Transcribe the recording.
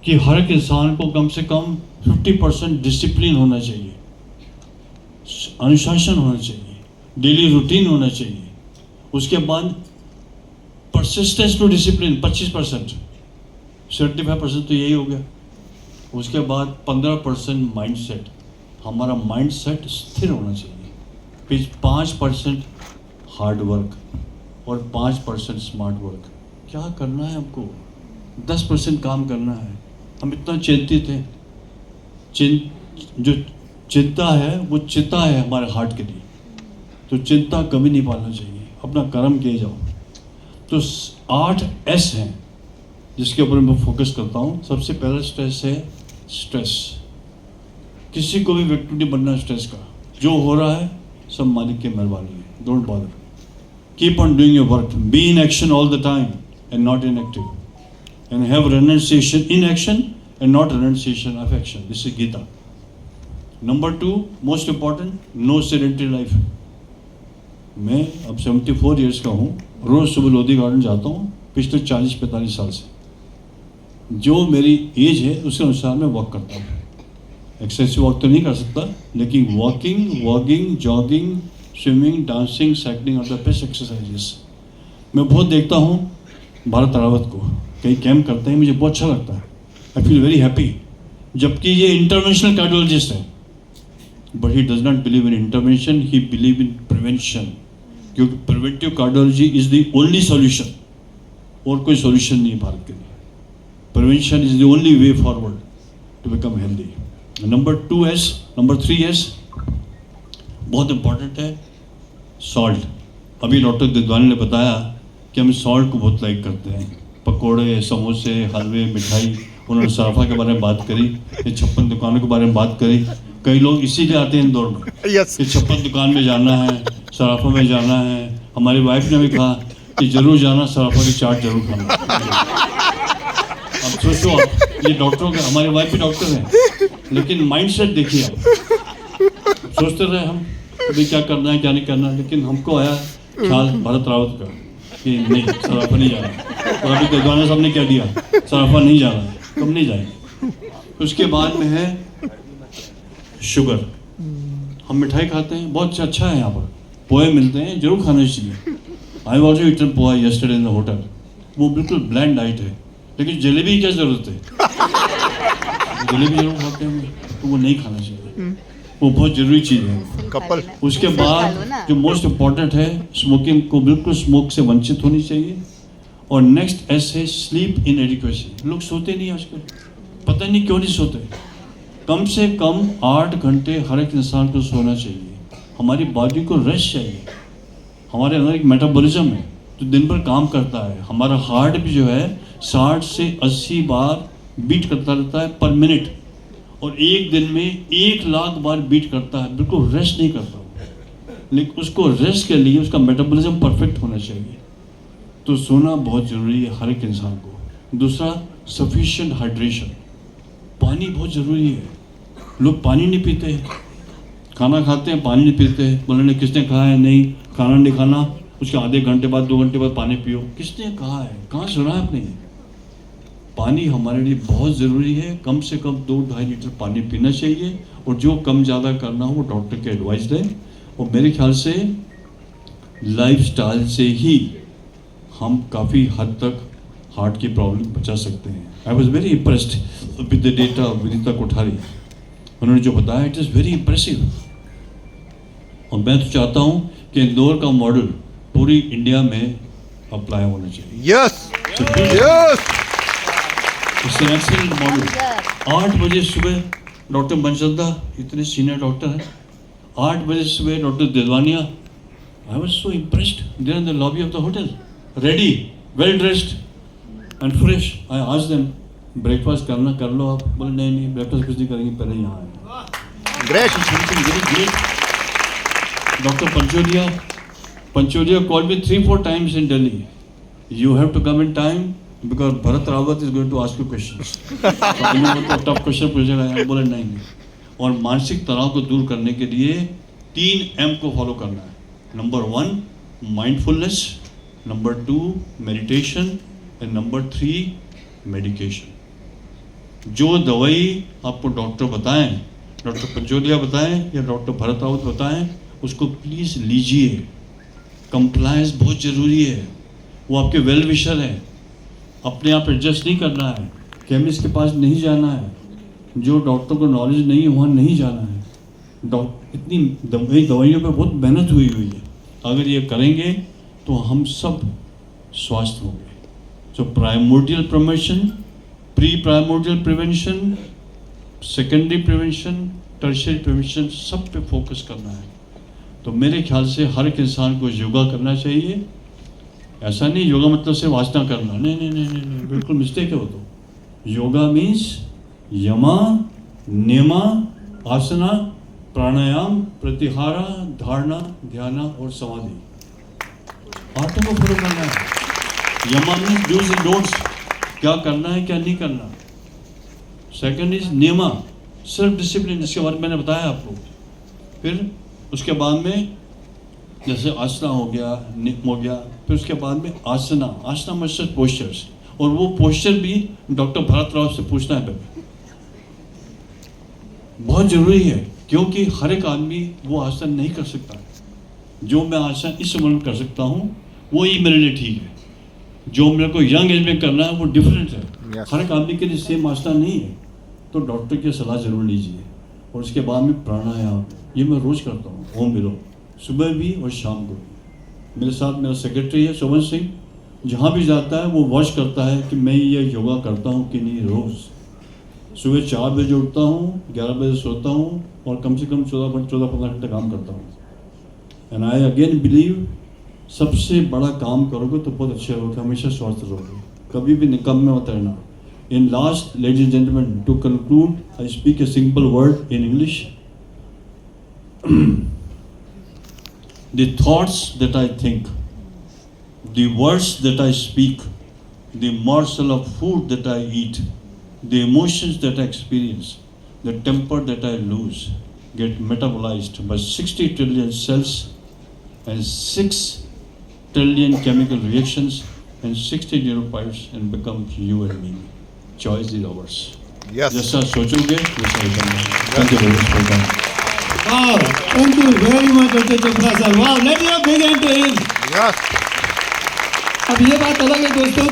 कि हर एक इंसान को कम से कम 50% डिसिप्लिन होना चाहिए, अनुशासन होना चाहिए, डेली रूटीन होना चाहिए। उसके बाद परसिस्टेंस टू डिसिप्लिन 25%, 75% तो यही हो गया। उसके बाद 15% माइंडसेट, हमारा माइंडसेट स्थिर होना चाहिए। फिर 5% हार्ड वर्क और 5% स्मार्ट वर्क। क्या करना है हमको? 10% काम करना है। हम इतना चिंतित हैं, जो चिंता है वो चिता है हमारे हार्ट के लिए, तो चिंता कभी नहीं पालना चाहिए, अपना कर्म किए जाओ। तो 8 S हैं जिसके ऊपर मैं फोकस करता हूँ। सबसे पहला स्ट्रेस है स्ट्रेस। किसी को भी विक्टिम नहीं बनना स्ट्रेस का। जो हो रहा है सब मालिक की मेहरबानी है, don't bother, keep on doing your work, be in action all the time and not inactive, and have renunciation in action and not renunciation of action. This is Gita. Number 2 most important, no sedentary life. मैं अब 74 years का हूँ, रोज़ सुबह Lodhi garden जाता हूँ पिछले 40-45 साल से। जो मेरी एज है उसके अनुसार मैं वॉक करता हूँ। एक्सेसिव वॉक तो नहीं कर सकता, लेकिन walking, jogging, swimming, dancing, cycling are the best exercises. मैं बहुत देखता हूँ भारत रावत को, कई कैंप करते हैं, मुझे बहुत अच्छा लगता है। I feel very happy. जबकि ये इंटरवेंशनल कार्डियोलॉजिस्ट है, but he does not believe in intervention, he believe in prevention. क्योंकि preventive cardiology is the only solution, और कोई सॉल्यूशन नहीं है भारत के लिए। Prevention is the only way forward to become healthy. Number 3S बहुत important है, सॉल्ट। अभी डॉक्टर दिदवानी ने बताया कि हम सॉल्ट को बहुत लाइक करते हैं। पकोड़े, समोसे, हलवे, मिठाई, उन्होंने सराफा के बारे में बात करी, ये 56 दुकानों के बारे में बात करी। कई लोग इसीलिए आते हैं इंदौर में कि 56 दुकान में जाना है, सराफा में जाना है। हमारी वाइफ ने भी कहा कि जरूर जाना, सराफा की चाट जरूर खाना। अब सोचो आप, ये डॉक्टरों के, हमारी वाइफ भी डॉक्टर हैं, लेकिन माइंडसेट देखिए आप। सोचते रहे हम अभी क्या करना है क्या नहीं करना, लेकिन हमको आया ख्याल भरत रावत का कि नहीं, सराफा नहीं जाना। और अभी दिदवाना साहब ने क्या दिया, सराफा नहीं जाना, कब नहीं जाएंगे। उसके बाद में है शुगर। हम मिठाई खाते हैं, बहुत अच्छा है। यहाँ पर पोहे मिलते हैं, जरूर खाना चाहिए। I also eaten poha yesterday in the hotel. वो बिल्कुल ब्लैंड डाइट है, लेकिन जलेबी की क्या जरूरत है? जलेबी जरूर खाते हैं, तो वो नहीं खाना चाहिए, वो बहुत जरूरी चीज़ है। कपल। उसके बाद जो मोस्ट इम्पॉर्टेंट है, स्मोकिंग को बिल्कुल स्मोक से वंचित होनी चाहिए। और नेक्स्ट S है स्लीप इन एडिक्वेसी। लोग सोते नहीं आजकल, पता नहीं क्यों नहीं सोते। कम से कम 8 घंटे हर एक इंसान को सोना चाहिए। हमारी बॉडी को रेस्ट चाहिए। हमारे अंदर एक मेटाबॉलिज्म है जो दिन भर काम करता है। हमारा हार्ट भी जो है 60 से 80 बार बीट करता रहता है पर मिनट, और एक दिन में 1 लाख बार बीट करता है, बिल्कुल रेस्ट नहीं करता। लेकिन उसको रेस्ट के लिए उसका मेटाबॉलिज्म परफेक्ट होना चाहिए। तो सोना बहुत ज़रूरी है हर एक इंसान को। दूसरा, सफिशिएंट हाइड्रेशन, पानी बहुत ज़रूरी है। लोग पानी नहीं पीते, खाना खाते हैं पानी नहीं पीते। बोले किसने कहा है नहीं खाना नहीं खाना, उसके आधे घंटे बाद 2 घंटे बाद पानी पियो? किसने कहा है? कहाँ सुना है आपने? पानी हमारे लिए बहुत ज़रूरी है। कम से कम 2-2.5 लीटर पानी पीना चाहिए, और जो कम ज़्यादा करना हो वो डॉक्टर के एडवाइस दें। और मेरे ख्याल से लाइफस्टाइल से ही हम काफ़ी हद तक हार्ट की प्रॉब्लम बचा सकते हैं। I was very impressed with the data of Vinita Kothari. उन्होंने जो बताया इट इज़ वेरी इम्प्रेसिव। और मैं तो चाहता हूँ कि इंदौर का मॉडल पूरी इंडिया में अप्लाई होना चाहिए। Yes yes, it's an excellent model. 8 बजे सुबह डॉक्टर मनचंदा, इतने सीनियर डॉक्टर हैं, 8 बजे सुबह doctor Dilwania, I was so impressed, there in the lobby of the hotel, ready, well dressed and fresh. I asked them breakfast करना कर लो आप? बोले नहीं ब्रेकफास्ट कुछ नहीं करेंगे, पहले यहाँ आए। Great, something very great. Doctor Pancholia called me 3-4 times in Delhi. You have to come in time because Bharat Rawat is going to ask you questions. तो टफ क्वेश्चन पूछेगा, बोले नहीं। और मानसिक तनाव को दूर करने के लिए 3M को फॉलो करना है। Number 1 mindfulness, number 2 meditation, and number 3 medication. जो दवाई आपको डॉक्टर बताएं, डॉक्टर पंचोलिया बताएं या डॉक्टर भरत राउत बताएं, उसको प्लीज़ लीजिए। कंप्लायंस बहुत ज़रूरी है। वो आपके वेल विशर हैं, अपने आप एडजस्ट नहीं करना है, केमिस्ट के पास नहीं जाना है, जो डॉक्टर को नॉलेज नहीं है वहाँ नहीं जाना है। इतनी दवाइयों पे बहुत मेहनत हुई है। अगर ये करेंगे तो हम सब स्वस्थ होंगे। So primordial prevention, pre primordial prevention, secondary prevention, tertiary prevention, सब पे फोकस करना है। तो मेरे ख्याल से हर एक इंसान को योगा करना चाहिए। ऐसा नहीं योगा मतलब सिर्फ आसना करना, नहीं नहीं नहीं नहीं, बिल्कुल मिस्टेक है वो तो। योगा मीन्स यमा, नियमा, आसना, प्राणायाम, प्रत्याहार, धारणा, ध्यान और समाधि, आठों को फॉलो करना है। यमा मीन्स डूज एंड डोंट्स, क्या करना है क्या नहीं करना। सेकंड इज नियमा, सेल्फ डिसिप्लिन, जिसके बारे में मैंने बताया आपको। फिर उसके बाद में जैसे आसना हो गया, नियम हो गया, फिर उसके बाद में आसना, आसना मतलब पोस्चर्स, और वो पोस्चर भी डॉक्टर भरत राव से पूछना है पहले, बहुत जरूरी है, क्योंकि हर एक आदमी वो आसन नहीं कर सकता। जो मैं आसन इस उम्र में कर सकता हूँ वो ही मेरे लिए ठीक है। जो मेरे को यंग एज में करना है वो डिफरेंट है। Yes. हर एक आदमी के लिए सेम आसन नहीं है, तो डॉक्टर की सलाह जरूर लीजिए। और उसके बाद में प्राणायाम, ये मैं रोज करता हूँ, ओम विलोम, सुबह भी और शाम को भी। मेरे साथ मेरा सेक्रेटरी है शोभन सिंह, जहाँ भी जाता है वो वॉच करता है कि मैं ये योगा करता हूँ कि नहीं। रोज़ सुबह 4 बजे उठता हूँ, 11 बजे सोता हूँ और कम से कम 14-15 घंटे काम करता हूँ। एंड आई अगेन बिलीव, सबसे बड़ा काम करोगे तो बहुत अच्छे रहोगे, हमेशा स्वस्थ रहोगे, कभी भी निकम्मे मत रहना। In last, ladies and gentleman, to conclude, I speak a simple word in English. The thoughts that I think, the words that I speak, the morsel of food that I eat, the emotions that I experience, the temper that I lose, get metabolized by 60 trillion cells and 6 trillion chemical reactions and 60 neuropipes and become you and me. Choice is ours. Yes. जैसा सोचोगे वैसा ही करना। Thank you very much for your time. Wow, thank you very much, Dr. Chopra sir. Wow, let's give a big hand to him. Yes. अब ये बात अलग है दोस्तों